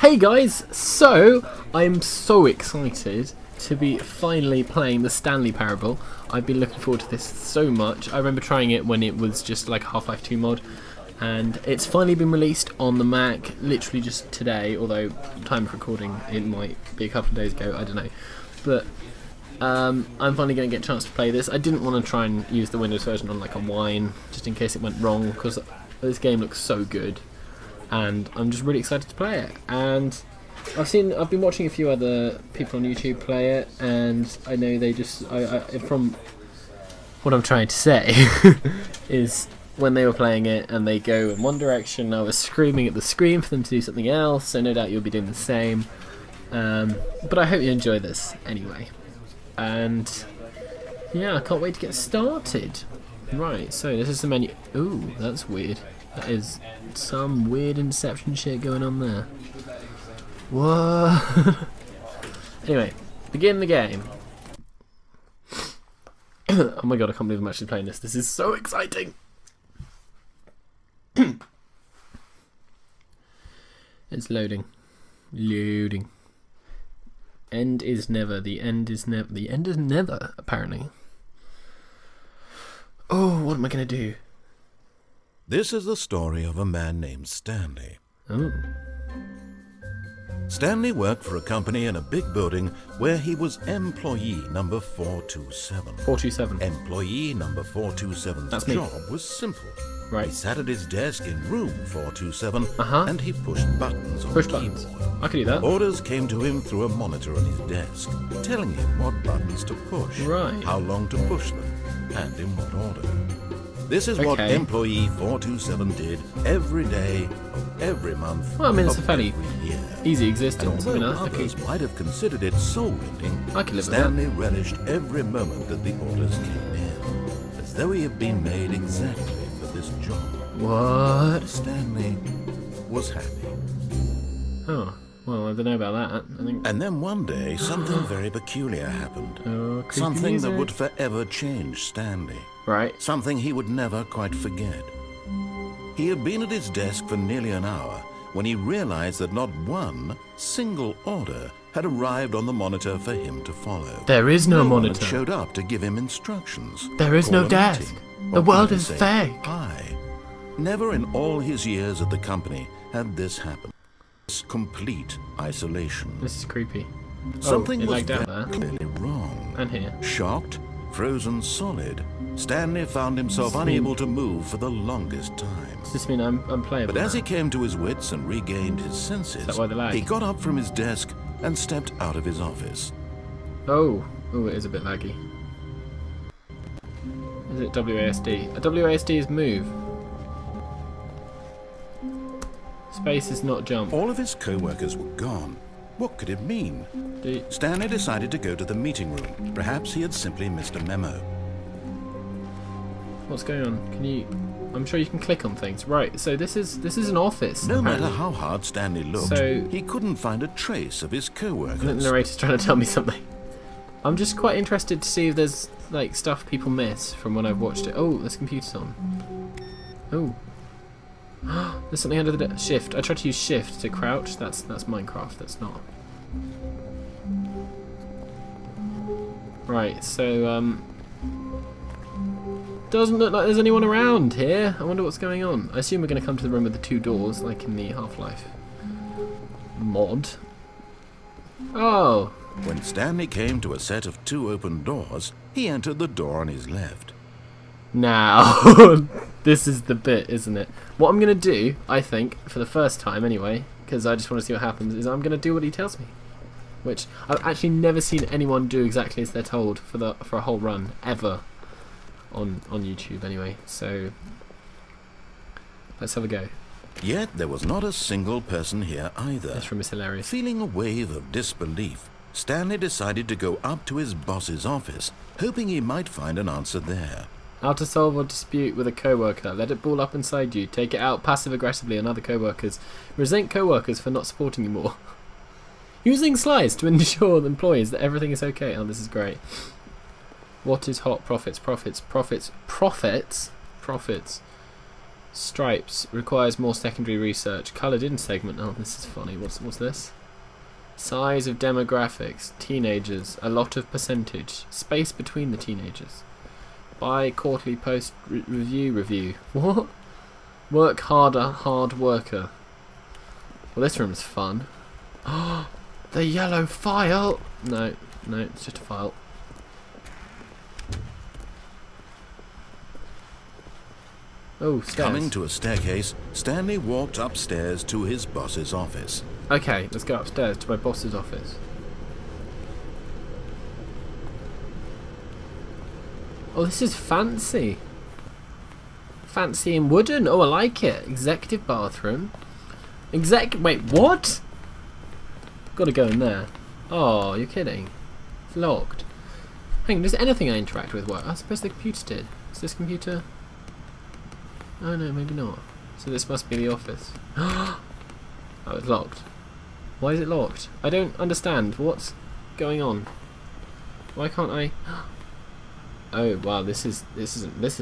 Hey guys, so I'm so excited to be finally playing the Stanley Parable. I've been looking forward to this so much. I remember trying it when it was just like a Half-Life 2 mod, and it's finally been released on the Mac literally just today, although time of recording it might be a couple of days ago, I don't know. But I'm finally going to get a chance to play this. I didn't want to try and use the Windows version on like a Wine, just in case it went wrong, because this game looks so good. And I'm just really excited to play it. And I've been watching a few other people on YouTube play it, and I know they just, from what I'm trying to say, is when they were playing it and they go in one direction, I was screaming at the screen for them to do something else, so no doubt you'll be doing the same. But I hope you enjoy this anyway. And yeah, I can't wait to get started. Right, so this is the menu. Ooh, that's weird. That is some weird Inception shit going on there. Whoa. Anyway, begin the game. Oh my god, I can't believe I'm actually playing this. This is so exciting. It's loading. Loading. End is never. The end is never. The end is never, apparently. Oh, what am I going to do? This is the story of a man named Stanley. Oh. Stanley worked for a company in a big building where he was employee number 427. 427. Employee number 427's job was simple. Right. He sat at his desk in room 427 and he pushed buttons on the keyboard. I can do that. Orders came to him through a monitor on his desk, telling him what buttons to push, how long to push them, and in what order. This is what employee 427 did every day of every month. Well, I mean, it's a fairly year. easy existence. And although others might have considered it soul-rending, Stanley relished every moment that the orders came in, as though he had been made exactly for this job. What? Stanley was happy. Oh, well, I don't know about that. I think. And then one day, something very peculiar happened. Something music. that would forever change Stanley. Right. Something he would never quite forget. He had been at his desk for nearly an hour when he realized that not one single order had arrived on the monitor for him to follow. There is no one monitor. had showed up to give him instructions. There is no desk. The world is fake. Hi. Never in all his years at the company had this happened. This complete isolation. This is creepy. Something was very clearly wrong. And here. Shocked, frozen solid, Stanley found himself unable to move for the longest time. Does this mean I'm playable? But as he came to his wits and regained his senses, he got up from his desk and stepped out of his office. Oh, it is a bit laggy. Is it WASD? A WASD is move. Space is not jump. All of his co-workers were gone. What could it mean? Stanley decided to go to the meeting room. Perhaps he had simply missed a memo. What's going on? Can you? I'm sure you can click on things. Right. So this is an office. No matter how hard Stanley looked, he couldn't find a trace of his co-workers. The narrator's trying to tell me something. I'm just quite interested to see if there's like stuff people miss from when I've watched it. Oh, this computer's on. Oh. There's something under the shift. I tried to use shift to crouch. That's Minecraft. That's not. Right. So doesn't look like there's anyone around here. I wonder what's going on. I assume we're going to come to the room with the two doors, like in the Half-Life mod. Oh. When Stanley came to a set of two open doors, he entered the door on his left. Now, this is the bit, isn't it? What I'm going to do, I think, for the first time anyway, because I just want to see what happens, is I'm going to do what he tells me. Which, I've actually never seen anyone do exactly as they're told for a whole run, ever, on YouTube anyway. So, let's have a go. Yet, there was not a single person here either. This room is hilarious. Feeling a wave of disbelief, Stanley decided to go up to his boss's office, hoping he might find an answer there. How to solve a dispute with a co-worker. Let it ball up inside you. Take it out passive-aggressively on other co-workers. Resent co-workers for not supporting you more. Using slides to ensure the employees that everything is okay. Oh, this is great. What is hot? Profits. Stripes requires more secondary research. Coloured in segment. Oh, this is funny. What's this? Size of demographics. Teenagers. A lot of percentage. Space between the teenagers. Buy quarterly post review. What? Work harder, hard worker. Well, this room's fun. Oh, the yellow file. No, it's just a file. Oh, stairs. Coming to a staircase, Stanley walked upstairs to his boss's office. Okay, let's go upstairs to my boss's office. Oh, this is fancy. Fancy and wooden. Oh, I like it. Executive bathroom. Wait, what? Gotta go in there. Oh, you're kidding. It's locked. Hang on, does anything I interact with work? I suppose the computer did. Is this computer? Oh no, maybe not. So this must be the office. Oh, it's locked. Why is it locked? I don't understand. What's going on? Why can't I? Oh wow, this is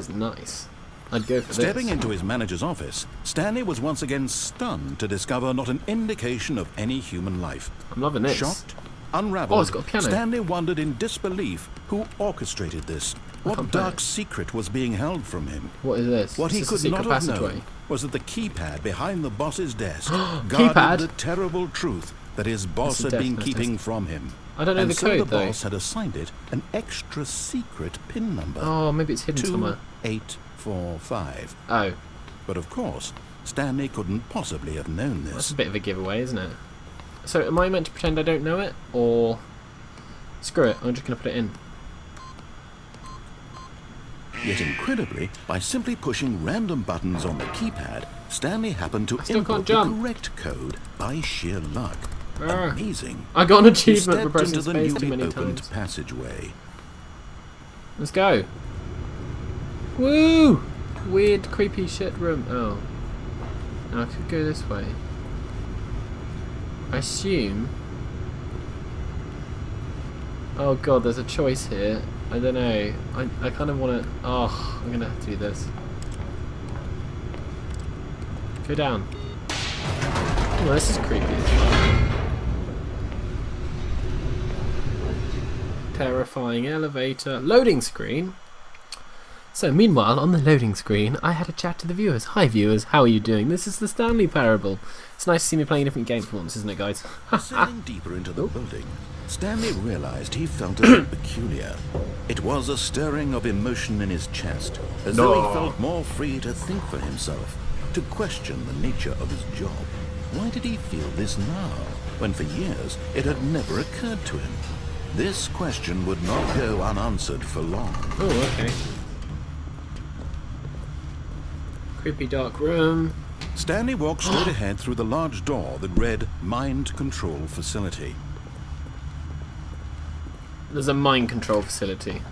nice. I'd go for this. Stepping into his manager's office, Stanley was once again stunned to discover not an indication of any human life. I'm loving this. Shocked, unraveled, it's got a piano. Stanley wondered in disbelief who orchestrated this. What dark secret was being held from him? What is this? What he could not have known was that the keypad behind the boss's desk guarded the terrible truth that his boss had been keeping from him. I don't know the code, the boss had assigned it an extra secret PIN number. Oh, maybe it's hidden somewhere. 2845. Oh. But of course, Stanley couldn't possibly have known this. That's a bit of a giveaway, isn't it? So am I meant to pretend I don't know it? Or... Screw it, I'm just going to put it in. Yet incredibly, by simply pushing random buttons on the keypad, Stanley happened to input the correct code by sheer luck. Amazing. I got an achievement for pressing into the space too newly many opened times. passageway. Let's go. Woo! Weird, creepy shit room. Oh. Now I could go this way. I assume... Oh god, there's a choice here. I don't know. I kind of want to... Oh, I'm going to have to do this. Go down. Oh, this is creepy as well. Terrifying elevator. Loading screen. So meanwhile, on the loading screen, I had a chat to the viewers. Hi viewers, how are you doing? This is the Stanley Parable. It's nice to see me playing a different game for once, isn't it guys? Sailing deeper into the building, Stanley realized he felt a bit peculiar. It was a stirring of emotion in his chest, as though he felt more free to think for himself, to question the nature of his job. Why did he feel this now, when for years it had never occurred to him? This question would not go unanswered for long. Oh, okay. Creepy dark room. Stanley walked straight ahead through the large door that read Mind Control Facility. There's a mind control facility.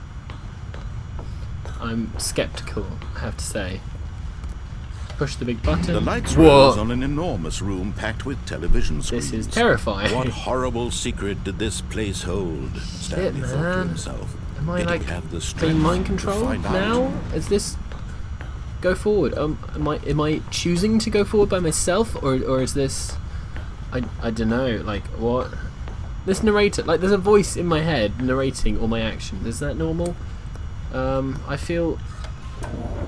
I'm skeptical, I have to say. Push the big button. The lights rose on an enormous room packed with television screens. This is terrifying. What horrible secret did this place hold? Stanley thought to himself. Am I did like he have the being strength mind to controlled find now? out? Is this go forward? Am I choosing to go forward by myself, or is this? I don't know. Like what? This narrator, like there's a voice in my head narrating all my actions. Is that normal? I feel.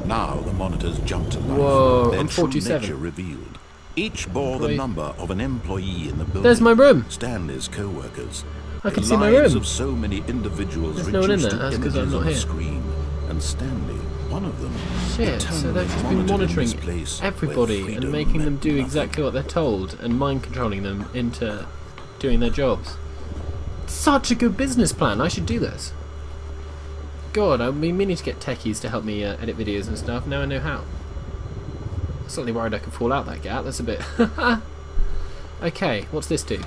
Now the monitors jumped to life. Whoa, Their I'm true 47. nature revealed. Each bore the number of an employee in the building. There's my room. Stanley's co-workers. I can the see my lives room. of so many individuals There's no one in reduced there. to That's 'cause I'm images not on a here. screen, and Stanley, one of them, Shit, so they've just been monitoring everybody and making them do exactly what they're told and mind controlling them into doing their jobs. Such a good business plan. I should do this. God, I've been meaning to get techies to help me edit videos and stuff. Now I know how. Slightly worried I could fall out that gap. That's a bit... Okay, what's this do?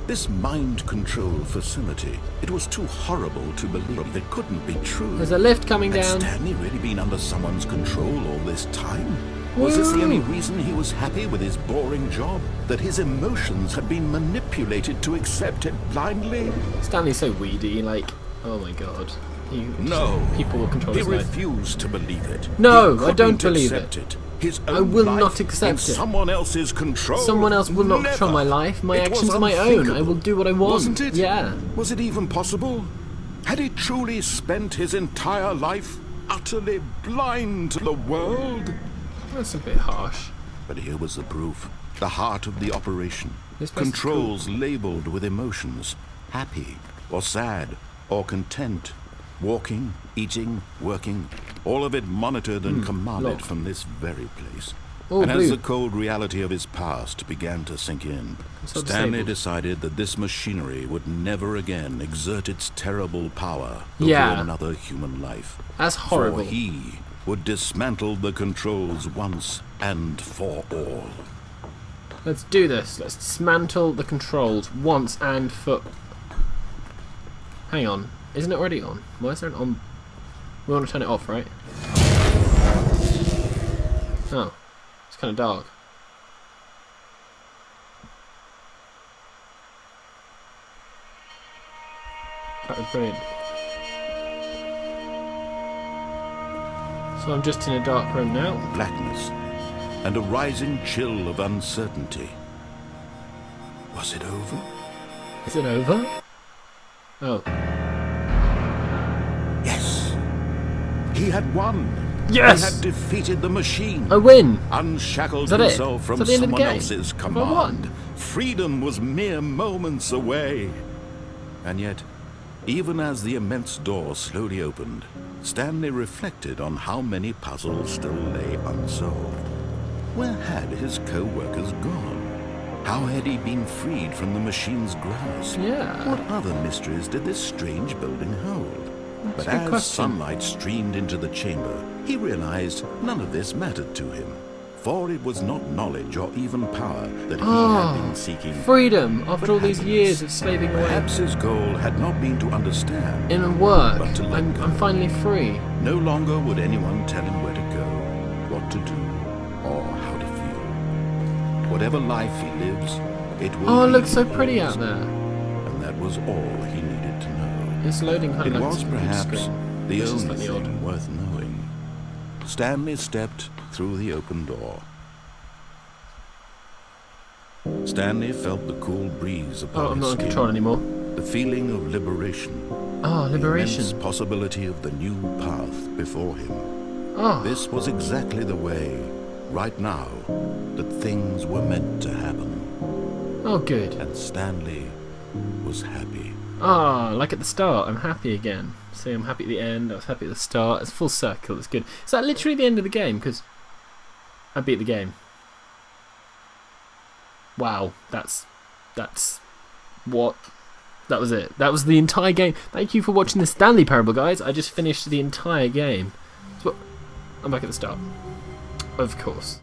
This mind control facility, it was too horrible to believe it couldn't be true. There's a lift coming down. Had Stanley really been under someone's control all this time? Was this the only reason he was happy with his boring job? That his emotions had been manipulated to accept it blindly? Stanley's so weedy, like... Oh my god. No, people will control he his life. refused to believe it. No, I don't believe it. His I own will life not accept in it. someone else's control. Someone else will not control my life. My actions are my own. I will do what I want. Wasn't it? Yeah. Was it even possible? Had he truly spent his entire life utterly blind to the world? That's a bit harsh. But here was the proof. The heart of the operation. This place is Controls cool. labeled with emotions. Happy or sad or content. Walking, eating, working. All of it monitored and commanded locked. from this very place. Oh, And blue. as the cold reality of his past began to sink in, So Stanley disabled. decided that this machinery would never again exert its terrible power Yeah. over another human life. That's horrible. For he would dismantle the controls once and for all. Let's do this. Let's dismantle the controls once and for... Hang on. Isn't it already on? Why is there an on... We want to turn it off, right? Oh. It's kind of dark. That was brilliant. So I'm just in a dark room now. Blackness and a rising chill of uncertainty. Was it over? Is it over? Oh. Yes. He had won. Yes! He had defeated the machine. I win! Unshackled Is that it? himself Is from that the end of the someone game? else's Have I won? command. Freedom was mere moments away. And yet, even as the immense door slowly opened, Stanley reflected on how many puzzles still lay unsolved. Where had his co-workers gone? How had he been freed from the machine's grasp? Yeah. What other mysteries did this strange building hold? That's But a good as question. sunlight streamed into the chamber, he realized none of this mattered to him. For it was not knowledge or even power that he had been seeking. Freedom after But all these happiness. years of slaving away Perhaps his goal had not been to understand. in work. But to let I'm go. finally free. No longer would anyone tell him where to go, what to do, or how to feel. Whatever life he lives, it will Oh, it be looks so pretty his. out there. And that was all he needed to know. It's loading kind It of like was a computer perhaps screen. the This is only slightly odd. thing worth knowing. Stanley stepped through the open door. Stanley felt the cool breeze upon Oh, I'm his not in skin, control anymore. the feeling of liberation, Oh, the liberation. immense possibility of the new path before him. Oh, This was exactly the way, right now, that things were meant to happen. oh, good. And Stanley was happy. Ah, like at the start, I'm happy again. See, I'm happy at the end, I was happy at the start. It's full circle, it's good. Is that literally the end of the game? Because I beat the game. Wow, that's what... That was it. That was the entire game. Thank you for watching the Stanley Parable, guys. I just finished the entire game. So, I'm back at the start. Of course.